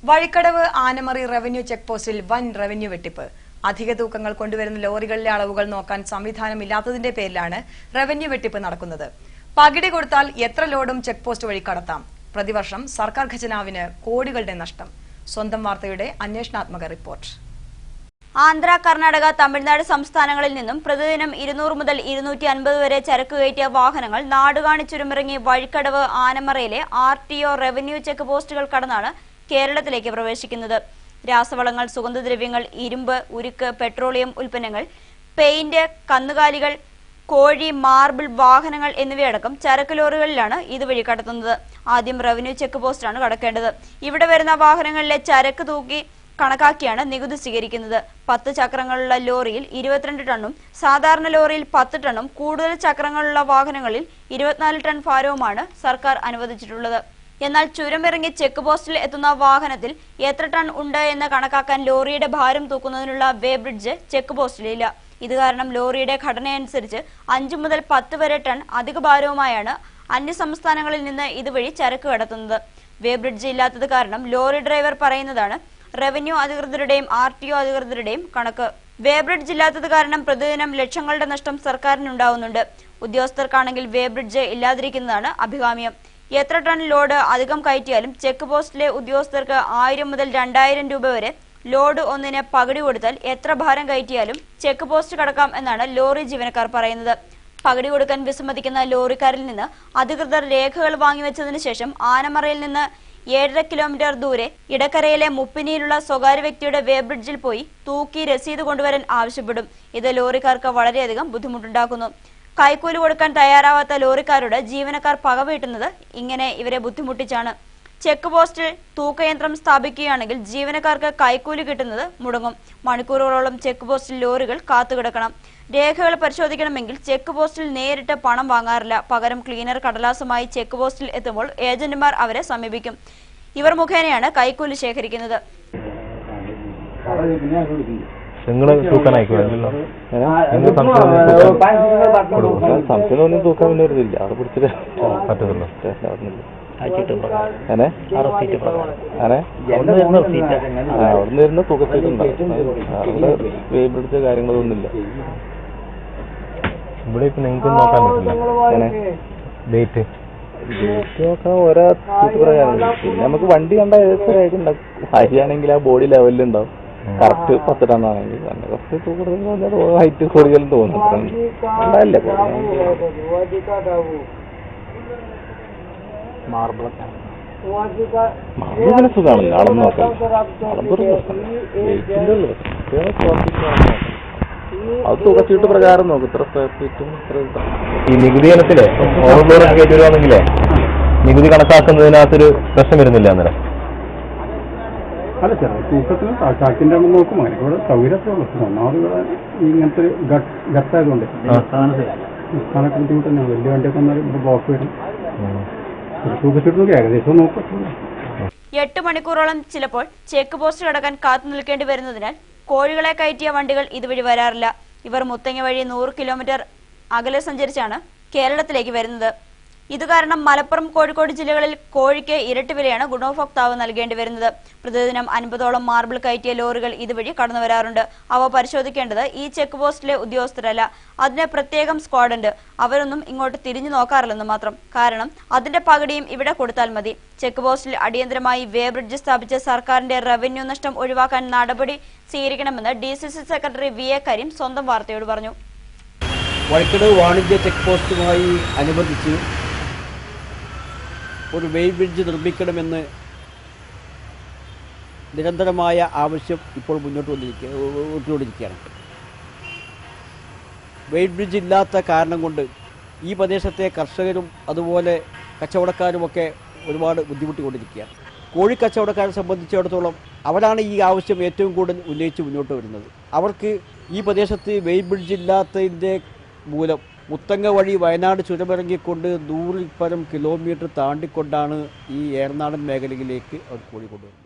Vazhikkadavu Anamari revenue check പോസ്റ്റിൽ വൻ revenue വെട്ടിപ്പ്. അധിക തൂക്കങ്ങൾ കൊണ്ടുവരുന്ന ലോറികളിലെ അളവുകൾ നോക്കാൻ സംവിധാനമില്ലാത്തതിന്റെ പേരിലാണ് റവന്യൂ വെട്ടിപ്പ് നടക്കുന്നത്. പകിടി കൊടുത്താൽ എത്ര ലോഡും ചെക്ക് പോസ്റ്റ് വഴി കടത്താം. പ്രതിവർഷം സർക്കാർ ഖജനാവിന് കോടികളുടെ നഷ്ടം. സ്വന്തം വാർത്തയുടെ അന്വേഷണാത്മക റിപ്പോർട്ട്. ആന്ധ്ര, കർണാടക, തമിഴ്നാട് സംസ്ഥാനങ്ങളിൽ നിന്നും പ്രതിദിനം 200 മുതൽ 250 വരെ ചരക്ക് കയറ്റിയ വാഹനങ്ങൾ നാടുകാണി ചുരമിറങ്ങി വഴിക്കടവ് ആനമറയിലെ RTO റവന്യൂ ചെക്ക് പോസ്റ്റുകൾ കടന്നാണ് കേരളത്തിലേക്ക് പ്രവേശിക്കുന്നത്. രാസവളങ്ങൾ, സുഗന്ധദ്രവ്യങ്ങൾ, ഇരുമ്പ്, ഉരുക്ക്, പെട്രോളിയം ഉൽപ്പന്നങ്ങൾ, പെയിന്റ്, കന്നുകാലികൾ, കോഴി, മാർബിൾ, വാഹനങ്ങൾ എന്നിവയടക്കം ചരക്ക് ലോറികളിലാണ് ഇതുവഴി കടത്തുന്നത്. ആദ്യം റവന്യൂ ചെക്ക് പോസ്റ്റാണ് കടക്കേണ്ടത്. ഇവിടെ വരുന്ന വാഹനങ്ങളിലെ ചരക്ക് തൂക്കി കണക്കാക്കിയാണ് നികുതി സ്വീകരിക്കുന്നത്. 10 ചക്രങ്ങളുള്ള ലോറിയിൽ 22 ടണ്ണും സാധാരണ ലോറിയിൽ 10 ടണ്ണും കൂടുതൽ ചക്രങ്ങളുള്ള വാഹനങ്ങളിൽ 24 ടൺ ഭാരവുമാണ് സർക്കാർ അനുവദിച്ചിട്ടുള്ളത്. എന്നാൽ ചുരമിറങ്ങി ചെക്ക് പോസ്റ്റിൽ എത്തുന്ന വാഹനത്തിൽ എത്ര ടൺ ഉണ്ട് എന്ന് കണക്കാക്കാൻ ലോറിയുടെ ഭാരം തൂക്കുന്നതിനുള്ള വേ ബ്രിഡ്ജ് ചെക്ക് പോസ്റ്റിലില്ല. ഇത് കാരണം ലോറിയുടെ ഘടനയനുസരിച്ച് 5 മുതൽ 10 വരെ ടൺ അധിക ഭാരവുമായാണ് അന്യ സംസ്ഥാനങ്ങളിൽ നിന്ന് ഇതുവഴി ചരക്ക് കടത്തുന്നത്. വേ ബ്രിഡ്ജ് ഇല്ലാത്തത് കാരണം ലോറി ഡ്രൈവർ പറയുന്നതാണ് റവന്യൂ അധികൃതരുടെയും RTO അധികൃതരുടെയും കണക്ക്. വേ ബ്രിഡ്ജ് ഇല്ലാത്തത് കാരണം പ്രതിദിനം ലക്ഷങ്ങളുടെ നഷ്ടം സർക്കാരിനുണ്ടാവുന്നുണ്ട്. ഉദ്യോഗസ്ഥർക്കാണെങ്കിൽ വേ ബ്രിഡ്ജ് ഇല്ലാതിരിക്കുന്നതാണ് അഭികാമ്യം. എത്ര ടൺ ലോഡ് അധികം കയറ്റിയാലും ചെക്ക് പോസ്റ്റിലെ ഉദ്യോഗസ്ഥർക്ക് 1000 മുതൽ 2000 രൂപ വരെ ലോഡ് ഒന്നിന് പകുതി കൊടുത്താൽ എത്ര ഭാരം കയറ്റിയാലും ചെക്ക് പോസ്റ്റ് കടക്കാം എന്നാണ് ലോറി ജീവനക്കാർ പറയുന്നത്. പകുതി കൊടുക്കാൻ വിസമ്മതിക്കുന്ന ലോറിക്കാരിൽ നിന്ന് അധികൃതർ രേഖകൾ വാങ്ങിവെച്ചതിനു ശേഷം ആനമറയിൽ നിന്ന് 7.5 കിലോമീറ്റർ ദൂരെ ഇടക്കരയിലെ മുപ്പിനിയിലുള്ള സ്വകാര്യ വ്യക്തിയുടെ വേ ബ്രിഡ്ജിൽ പോയി തൂക്കി രസീത് കൊണ്ടുവരാൻ ആവശ്യപ്പെടും. ഇത് ലോറിക്കാർക്ക് വളരെയധികം ബുദ്ധിമുട്ടുണ്ടാക്കുന്നു. കൈക്കൂലി കൊടുക്കാൻ തയ്യാറാവാത്ത ലോറിക്കാരോട് ജീവനക്കാർ പകവീട്ടുന്നത് ഇങ്ങനെ ഇവരെ ബുദ്ധിമുട്ടിച്ചാണ്. ചെക്ക് പോസ്റ്റിൽ തൂക്കയന്ത്രം സ്ഥാപിക്കുകയാണെങ്കിൽ ജീവനക്കാർക്ക് കൈക്കൂലി കിട്ടുന്നത് മുടങ്ങും. മണിക്കൂറുകളോളം ചെക്ക് പോസ്റ്റിൽ ലോറികൾ കാത്തുകിടക്കണം. രേഖകൾ പരിശോധിക്കണമെങ്കിൽ ചെക്ക് പോസ്റ്റിൽ നേരിട്ട് പണം വാങ്ങാറില്ല. പകരം ക്ലീനർ കടലാസുമായി ചെക്ക് പോസ്റ്റിൽ എത്തുമ്പോൾ ഏജന്റുമാർ അവരെ സമീപിക്കും. ഇവർ മുഖേനയാണ് കൈക്കൂലി ശേഖരിക്കുന്നത്. കാര്യങ്ങളൊന്നുമില്ല ഇവിടെ. ഇപ്പൊ നിങ്ങൾക്ക് നോക്കാൻ പറ്റില്ല ഡേറ്റ് നോക്കാൻ ഓരോ പ്രകാരം. പിന്നെ നമുക്ക് വണ്ടി കണ്ട ഏകദേശം ഐഡിയ ഉണ്ടാവും. അരിയാണെങ്കിൽ ആ ബോഡി ലെവലിൽ ഉണ്ടാവും. കറക്റ്റ് 10 ടണ്ണാണെങ്കിൽ തന്നെ കുറച്ച് കൂടുതൽ ഹൈറ്റ് കൂടുതലും തോന്നുന്നു. ഉണ്ടായില്ലേ മാർബിളിന് സുഖമാണല്ലോ അളന്ന് നോക്കാം. അളമ്പൊരു അത് തുകച്ചീട്ട് പ്രകാരം നോക്കും. ഇത്ര സ്ക്വയർ ഫീറ്റും ഈ നികുതി ഇനത്തില് ഓവർലോഡ് കയറ്റി വരുവാണെങ്കിലേ നികുതി കണക്കാക്കുന്നതിനകത്തൊരു പ്രശ്നം വരുന്നില്ല അന്നേരം. അല്ല സാർ, തൂക്കത്തിന് ചാക്കിൻ്റെ നോക്കും. അങ്ങനെ ഇവിടെ സൗകര്യത്തിലുള്ള ഒന്നാമത് ഇങ്ങനത്തെ ഗത്തായതുകൊണ്ട് സ്ഥാനത്ത് ബുദ്ധിമുട്ട് തന്നെയാണ്. വലിയ വണ്ടിയൊക്കെ വന്നാലും ഇവിടെ ബ്ലോക്ക് വരും. തൂക്കച്ചിട്ട് നോക്കി ഏകദേശം നോക്കും. 8 മണിക്കൂറോളം ചിലപ്പോൾ ചെക്ക് പോസ്റ്റ് കടക്കാൻ കാത്തു നിൽക്കേണ്ടി വരുന്നതിനാൽ കോഴികളെ കയറ്റിയ വണ്ടികൾ ഇതുവഴി വരാറില്ല. ഇവർ മുത്തങ്ങ വഴി 100 കിലോമീറ്റർ അകലെ സഞ്ചരിച്ചാണ് കേരളത്തിലേക്ക് വരുന്നത്. ഇതുകാരണം മലപ്പുറം, കോഴിക്കോട് ജില്ലകളിൽ കോഴിക്ക് ഇരട്ടി വിലയാണ് ഗുണഭോക്താവ് നൽകേണ്ടി വരുന്നത്. പ്രതിദിനം 50ഓളം മാർബിൾ കയറ്റിയ ലോറികൾ ഇതുവഴി കടന്നു വരാറുണ്ട്. അവ പരിശോധിക്കേണ്ടത് ഈ ചെക്ക് പോസ്റ്റിലെ ഉദ്യോഗസ്ഥരല്ല, അതിന് പ്രത്യേകം സ്ക്വാഡുണ്ട്. അവരൊന്നും ഇങ്ങോട്ട് തിരിഞ്ഞു നോക്കാറില്ലെന്ന് മാത്രം. കാരണം അതിന്റെ പകുതിയും ഇവിടെ കൊടുത്താൽ മതി. ചെക്ക് പോസ്റ്റിൽ അടിയന്തരമായി വേ ബ്രിഡ്ജ് സ്ഥാപിച്ച് സർക്കാരിന്റെ റവന്യൂ നഷ്ടം ഒഴിവാക്കാൻ നടപടി സ്വീകരിക്കണമെന്ന് DCC സെക്രട്ടറി VA കരീം സ്വന്തം വാർത്തയോട് പറഞ്ഞു. വഴിക്കടവ് വാണിജ്യ ചെക്ക് പോസ്റ്റുമായി അനുബന്ധിച്ച് ഒരു വെയിൽ ബ്രിഡ്ജ് നിർമ്മിക്കണമെന്ന് നിരന്തരമായ ആവശ്യം ഇപ്പോൾ മുന്നോട്ടുകൊണ്ടിരിക്കുകയാണ്. വെയിൽ ബ്രിഡ്ജ് ഇല്ലാത്ത കാരണം കൊണ്ട് ഈ പ്രദേശത്തെ കർഷകരും അതുപോലെ കച്ചവടക്കാരുമൊക്കെ ഒരുപാട് ബുദ്ധിമുട്ടിക്കൊണ്ടിരിക്കുകയാണ്. കോഴിക്കച്ചവടക്കാരെ സംബന്ധിച്ചിടത്തോളം അവരാണ് ഈ ആവശ്യം ഏറ്റവും കൂടുതൽ ഉന്നയിച്ച് മുന്നോട്ട് വരുന്നത്. അവർക്ക് ഈ പ്രദേശത്ത് വെയിൽ ബ്രിഡ്ജ് ഇല്ലാത്തതിൻ്റെ മൂലം മുത്തങ്ങ വഴി വയനാട് ചുരമിറങ്ങിക്കൊണ്ട് 100-ൽ പരം കിലോമീറ്റർ താണ്ടിക്കൊണ്ടാണ് ഈ ഏറനാടൻ മേഖലയിലേക്ക് അവർ കോഴി കൊണ്ടുവരുന്നത്.